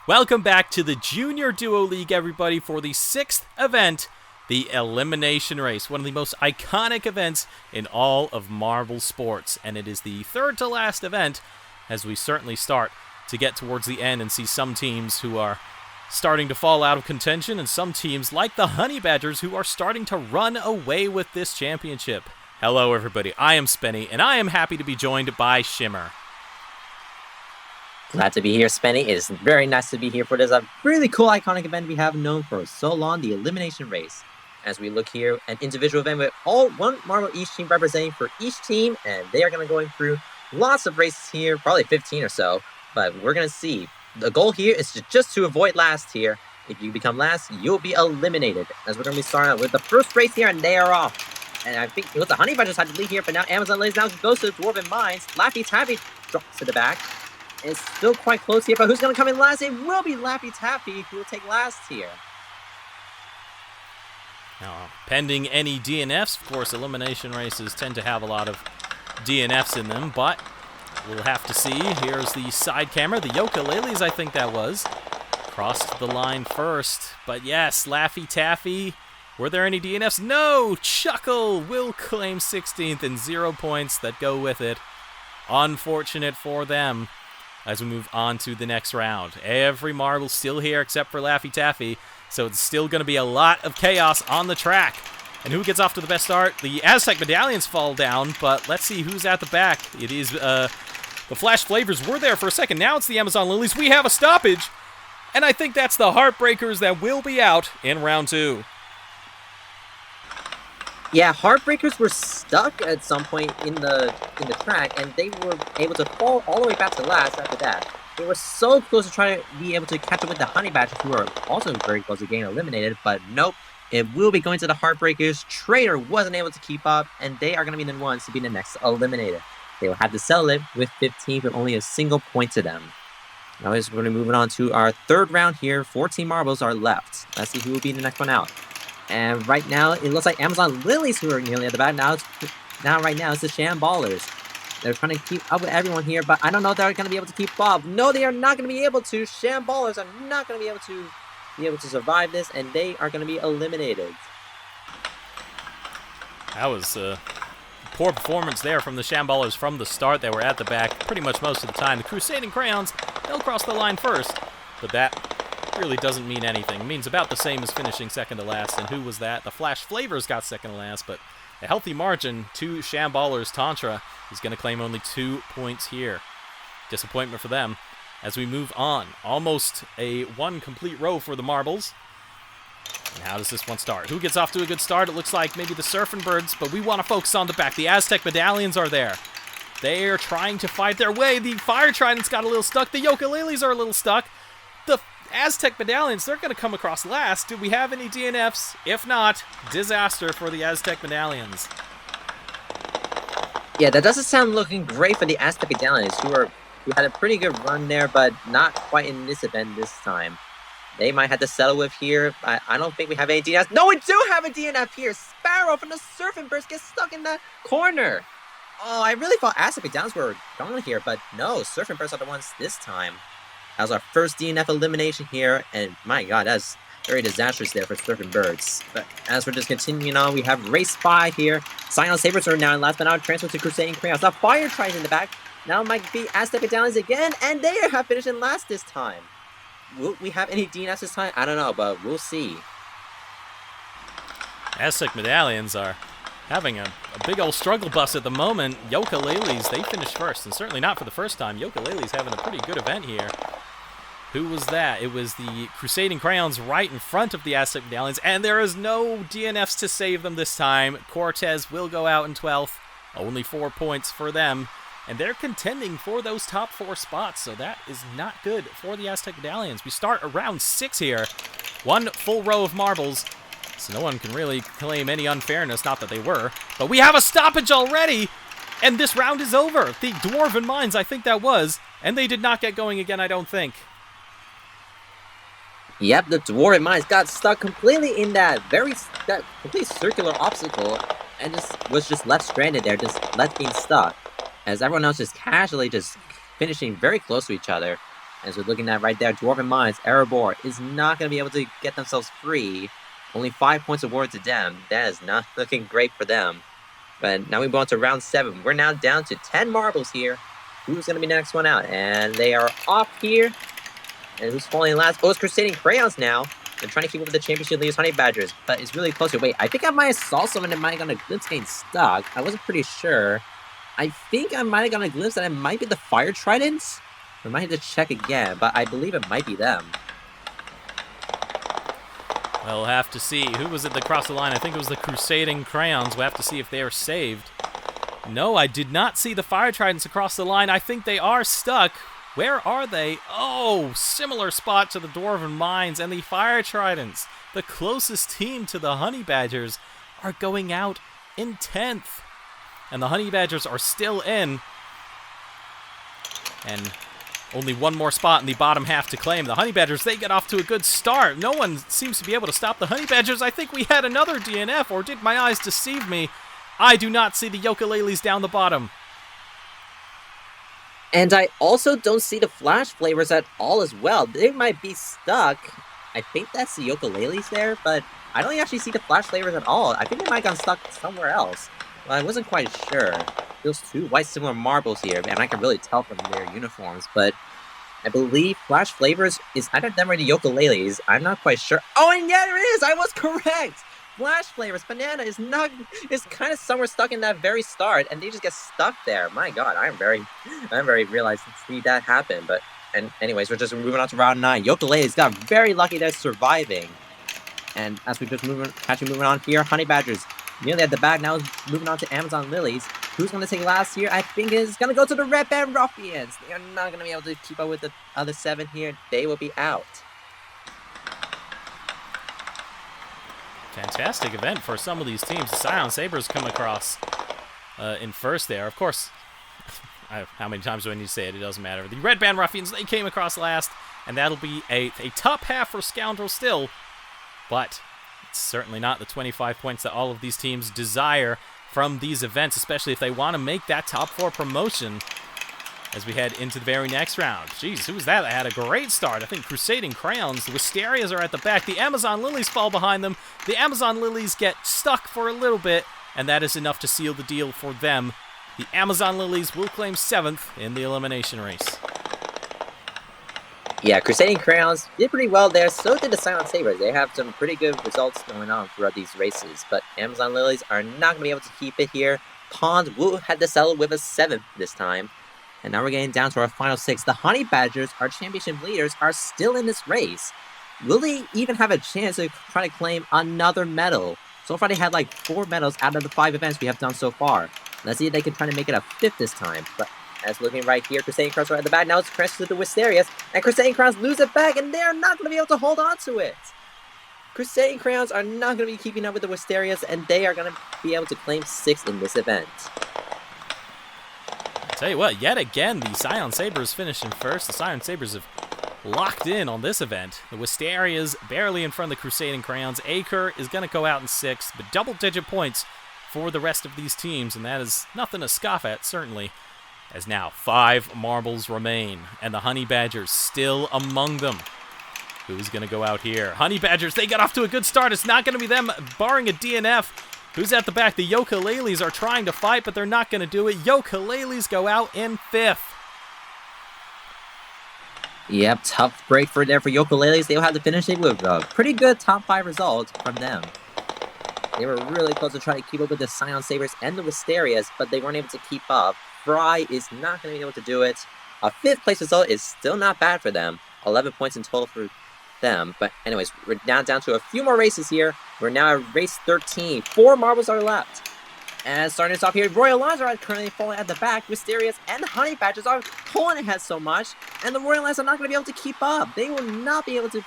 Welcome back to the Junior Duo League, everybody, for the 6th event, the Elimination Race, one of the most iconic events in all of marble sports. And it is the third to last event as we certainly start to get towards the end and see some teams who are starting to fall out of contention and some teams like the Honey Badgers who are starting to run away with this championship. Hello, everybody. I am Spenny, and I am happy to be joined by Shimmer. Glad to be here, Spenny. It is very nice to be here for this really cool, iconic event we have known for so long, the Elimination Race. As we look here, an individual event with one marble each team representing for each team, and they are going to go through lots of races here, probably 15 or so, but we're going to see. The goal here is just to avoid last here. If you become last, you'll be eliminated. As we're going to be starting out with the first race here, and they are off. And I think it was the Honey Badgers had to lead here, but now Amazon lays down, goes to the Dwarven Mines. Laffy Taffy drops to the back. It's still quite close here, but who's going to come in last? It will be Laffy Taffy who will take last here. Now, pending any DNFs, of course, elimination races tend to have a lot of DNFs in them, but we'll have to see. Here's the side camera, the ukuleles, I think that was. Crossed the line first, but yes, Laffy Taffy. Were there any DNFs? No! Chuckle will claim 16th and 0 points that go with it. Unfortunate for them. As we move on to the next round. Every marble still here except for Laffy Taffy, so it's still going to be a lot of chaos on the track. And who gets off to the best start? The Aztec Medallions fall down, but let's see who's at the back. It is the Flash Flavors were there for a second. Now it's the Amazon Lilies. We have a stoppage, and I think that's the Heartbreakers that will be out in round 2. Yeah, Heartbreakers were stuck at some point in the track, and they were able to fall all the way back to last after that. They were so close to trying to be able to catch up with the Honey Badgers, who are also very close to getting eliminated, but nope. It will be going to the Heartbreakers. Trader wasn't able to keep up, and they are going to be the ones to be the next eliminated. They will have to settle it with 15 with only a single point to them. Now we're going to move on to our third round here. 14 marbles are left. Let's see who will be the next one out. And right now, it looks like Amazon Lilies who are nearly at the back. Right now, it's the Shamballers. They're trying to keep up with everyone here, but I don't know if they're going to be able to keep up. No, they are not going to be able to. Shamballers are not going to be able to survive this, and they are going to be eliminated. That was a poor performance there from the Shamballers from the start. They were at the back pretty much most of the time. The Crusading Crayons, they'll cross the line first, but that really doesn't mean anything. It means about the same as finishing second to last. And who was that? The Flash Flavors got second to last, but a healthy margin to Shamballers. Tantra is going to claim only 2 points here. Disappointment for them as we move on. Almost a one complete row for the marbles. And how does this one start? Who gets off to a good start? It looks like maybe the Surfing Birds, but we want to focus on the back. The Aztec Medallions are there. They are trying to fight their way. The Fire Tridents got a little stuck. The ukuleles are a little stuck. The Aztec Medallions, they're going to come across last. Do we have any DNFs? If not, disaster for the Aztec Medallions. Yeah, that doesn't sound looking great for the Aztec Medallions, who had a pretty good run there, but not quite in this event this time. They might have to settle with here. I don't think we have any DNFs. No, we do have a DNF here. Sparrow from the Surfing Birds gets stuck in the corner. Oh, I really thought Aztec Medallions were gone here, but no, Surfing Birds are the ones this time. That was our first DNF elimination here, and my god, that's very disastrous there for Surfing Birds. But as we're just continuing on, we have race 5 here. Silent Sabers are now in last, but now transfer to Crusading Crayons. Now Fire Tries in the back. Now might be Aztec Medallions again, and they have finished in last this time. Will we have any DNFs this time? I don't know, but we'll see. Aztec Medallions are having a big old struggle bus at the moment. Ukuleles, they finished first, and certainly not for the first time. Ukuleles having a pretty good event here. Who was that? It was the Crusading Crayons right in front of the Aztec Medallions, and there is no DNFs to save them this time. Cortez will go out in 12th. Only 4 points for them, and they're contending for those top 4 spots, so that is not good for the Aztec Medallions. We start around 6 here. One full row of marbles, so no one can really claim any unfairness, not that they were. But we have a stoppage already, and this round is over. The Dwarven Mines, I think that was, and they did not get going again, I don't think. Yep, the Dwarven Mines got stuck completely in that complete circular obstacle and was just left stranded there, just left being stuck. As everyone else just casually just finishing very close to each other. As we're looking at right there, Dwarven Mines, Erebor is not going to be able to get themselves free. Only 5 points awarded to them. That is not looking great for them. But now we move on to round 7. We're now down to 10 marbles here. Who's going to be the next one out? And they are off here. And who's falling last? Oh, it's Crusading Crayons now. They're trying to keep up with the championship leaders, Honey Badgers. But it's really close here. Wait, I think I might have saw someone that might have got a glimpse getting stuck. I wasn't pretty sure. I think I might have gotten a glimpse that it might be the Fire Tridents. We might have to check again, but I believe it might be them. We'll have to see. Who was it that crossed the line? I think it was the Crusading Crayons. We'll have to see if they are saved. No, I did not see the Fire Tridents across the line. I think they are stuck. Where are they? Oh, similar spot to the Dwarven Mines and the Fire Tridents. The closest team to the Honey Badgers are going out in 10th. And the Honey Badgers are still in. And only one more spot in the bottom half to claim. The Honey Badgers, they get off to a good start. No one seems to be able to stop the Honey Badgers. I think we had another DNF, or did my eyes deceive me? I do not see the Yooka-Laylees down the bottom. And I also don't see the Flash Flavors at all as well. They might be stuck. I think that's the Yooka-Laylees there, but I don't actually see the Flash Flavors at all. I think they might have gotten stuck somewhere else. Well, I wasn't quite sure. Those two white similar marbles here, and I can really tell from their uniforms, but I believe Flash Flavors is either them or the Yooka-Laylees. I'm not quite sure. Oh, and yeah, it is! I was correct! Flash Flavors, Banana is kind of somewhere stuck in that very start, and they just get stuck there. My god, I'm very realized to see that happen, but, and anyways, we're just moving on to round 9. Yooka-Laylees got very lucky they're surviving. And as we just moving on here, Honey Badgers nearly at the back, now moving on to Amazon Lilies. Who's going to take last here? I think it's going to go to the Red Band Ruffians. They are not going to be able to keep up with the other 7 here. They will be out. Fantastic event for some of these teams. The Scion Sabres come across in first there. Of course, how many times do I need to say it? It doesn't matter. The Red Band Ruffians, they came across last, and that'll be a top half for Scoundrel still. But it's certainly not the 25 points that all of these teams desire from these events, especially if they want to make that top 4 promotion as we head into the very next round. Jeez, who was that? They had a great start. I think Crusading Crayons. The Wisterias are at the back. The Amazon Lilies fall behind them. The Amazon Lilies get stuck for a little bit, and that is enough to seal the deal for them. The Amazon Lilies will claim 7th in the elimination race. Yeah, Crusading Crayons did pretty well there. So did the Silent Sabres. They have some pretty good results going on throughout these races. But Amazon Lilies are not going to be able to keep it here. Pond will have to settle with a 7th this time. And now we're getting down to our final 6. The Honey Badgers, our championship leaders, are still in this race. Will they even have a chance to try to claim another medal? So far they had like 4 medals out of the 5 events we have done so far. Let's see if they can try to make it a 5th this time. But as looking right here, Crusading Crowns are at the back. Now it's crashed to the Wisterias. And Crusading Crowns lose it back, and they're not going to be able to hold on to it. Crusading Crowns are not going to be keeping up with the Wisterias, and they are going to be able to claim 6th in this event. I'll tell you what, yet again, the Scion Sabres finished in first. The Scion Sabres have locked in on this event. The Wisterias barely in front of the Crusading Crayons. Acre is going to go out in 6th, but double-digit points for the rest of these teams, and that is nothing to scoff at, certainly. As now 5 marbles remain, and the Honey Badgers still among them. Who's going to go out here? Honey Badgers, they got off to a good start. It's not going to be them, barring a DNF. Who's at the back? The Yooka-Laylees are trying to fight, but they're not going to do it. Yooka-Laylees go out in 5th. Yep, tough break for Yooka-Laylees. They'll have to finish it with a pretty good top 5 result from them. They were really close to trying to keep up with the Scion Sabres and the Wisterias, but they weren't able to keep up. Fry is not going to be able to do it. A 5th place result is still not bad for them. 11 points in total for them. But anyways, we're now down to a few more races here. We're now at race 13. 4 marbles are left. And starting us off here, Royal Lions are currently falling at the back. Wisterias and the Honey Badgers are pulling ahead so much. And the Royal Lions are not going to be able to keep up. They will not be able to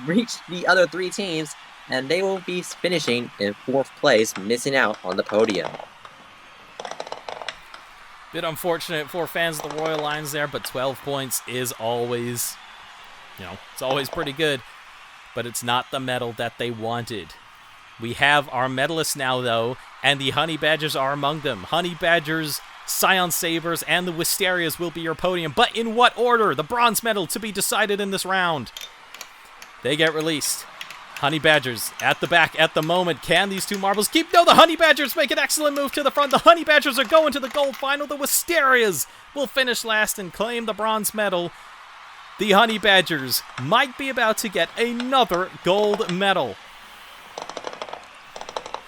reach the other 3 teams. And they will be finishing in 4th place, missing out on the podium. Bit unfortunate for fans of the Royal Lions there, but 12 points is always, it's always pretty good. But it's not the medal that they wanted. We have our medalists now, though, and the Honey Badgers are among them. Honey Badgers Scion Sabers and the Wisterias will be your podium. But in what order? The bronze medal to be decided in this round. They get released. Honey Badgers at the back at the moment. Can these two marbles keep? No, the Honey Badgers make an excellent move to the front. The Honey Badgers are going to the gold final. The Wisterias will finish last and claim the bronze medal. The Honey Badgers might be about to get another gold medal.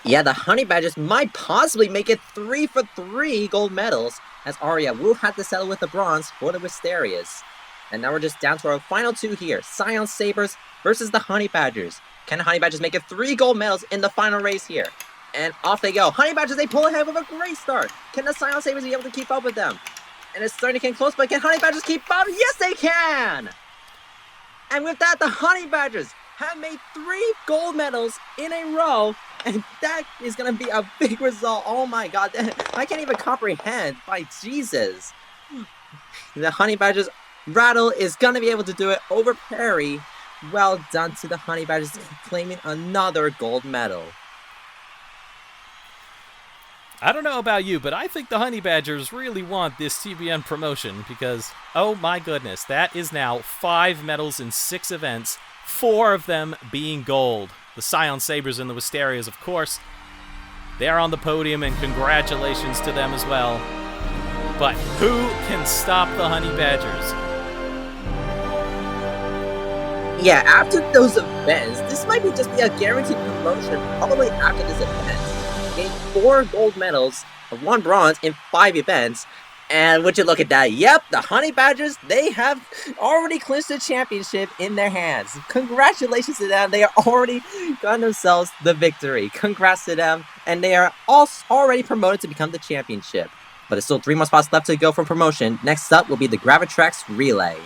Yeah, the Honey Badgers might possibly make it 3 for 3 gold medals, as Arya will have to settle with the bronze for the Wisterias. And now we're just down to our final two here. Scion Sabers versus the Honey Badgers. Can the Honey Badgers make it 3 gold medals in the final race here? And off they go. Honey Badgers, they pull ahead with a great start. Can the Scion Sabers be able to keep up with them? And it's starting to get close, but can Honey Badgers keep up? Yes, they can! And with that, the Honey Badgers have made 3 gold medals in a row. And that is going to be a big result. Oh my god, I can't even comprehend. By Jesus. The Honey Badgers Rattle is going to be able to do it over Perry. Well done to the Honey Badgers, claiming another gold medal. I don't know about you, but I think the Honey Badgers really want this TBN promotion because, oh my goodness, that is now 5 medals in 6 events, 4 of them being gold. The Scion Sabers and the Wisterias, of course, they are on the podium, and congratulations to them as well. But who can stop the Honey Badgers? Yeah, after those events, this might just be a guaranteed promotion probably after this event. Getting 4 gold medals, 1 bronze in 5 events. And would you look at that? Yep, the Honey Badgers, they have already clinched the championship in their hands. Congratulations to them. They are already gotten themselves the victory. Congrats to them. And they are also already promoted to become the championship. But there's still 3 more spots left to go for promotion. Next up will be the Gravitrax Relay.